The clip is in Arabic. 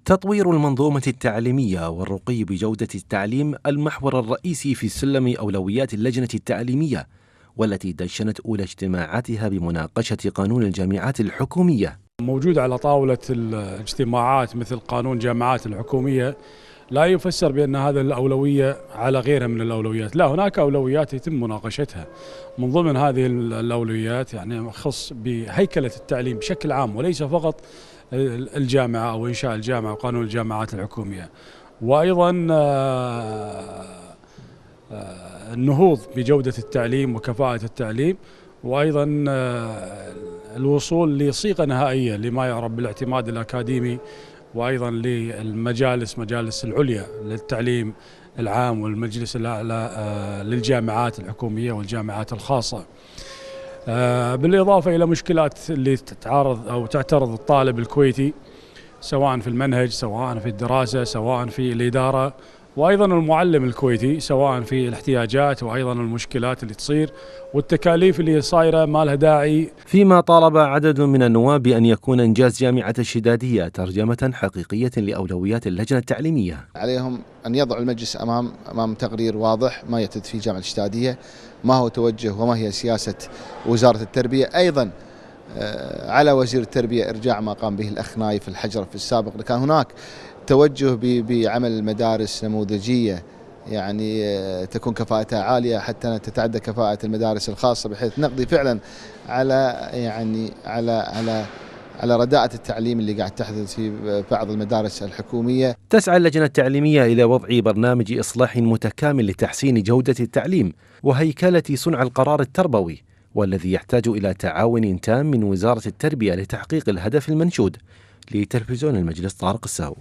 تطوير المنظومة التعليمية والرقي بجودة التعليم المحور الرئيسي في سلم أولويات اللجنة التعليمية، والتي دشنت أولى اجتماعاتها بمناقشة قانون الجامعات الحكومية. موجود على طاولة الاجتماعات مثل قانون الجامعات الحكومية لا يفسر بأن هذا الأولوية على غيرها من الأولويات، لا، هناك أولويات يتم مناقشتها. من ضمن هذه الأولويات يعني خص بهيكلة التعليم بشكل عام، وليس فقط الجامعة أو إنشاء الجامعة وقانون الجامعات الحكومية، وأيضا النهوض بجودة التعليم وكفاءة التعليم، وأيضا الوصول لصيغة نهائية لما يعرف بالاعتماد الأكاديمي، وأيضا مجالس العليا للتعليم العام والمجلس الأعلى للجامعات الحكومية والجامعات الخاصة، بالإضافة إلى مشكلات اللي تعترض الطالب الكويتي سواء في المنهج، سواء في الدراسة، سواء في الإدارة، وأيضا المعلم الكويتي سواء في الاحتياجات وأيضا المشكلات اللي تصير والتكاليف اللي صايرة ما لها داعي. فيما طالب عدد من النواب بأن يكون إنجاز جامعة الشدادية ترجمة حقيقية لأولويات اللجنة التعليمية. عليهم أن يضعوا المجلس أمام تقرير واضح ما يتم في جامعة الشدادية، ما هو توجه وما هي سياسة وزارة التربية. أيضا على وزير التربية إرجاع ما قام به الأخ نايف الحجر في السابق. كان هناك توجه بعمل مدارس نموذجية يعني تكون كفاءتها عالية حتى تتعدى كفاءة المدارس الخاصة، بحيث نقضي فعلا على رداءة التعليم اللي قاعد تحدث في بعض المدارس الحكومية. تسعى اللجنة التعليمية إلى وضع برنامج إصلاح متكامل لتحسين جودة التعليم وهيكلة صنع القرار التربوي، والذي يحتاج إلى تعاون تام من وزارة التربية لتحقيق الهدف المنشود. لتلفزيون المجلس، طارق الساو.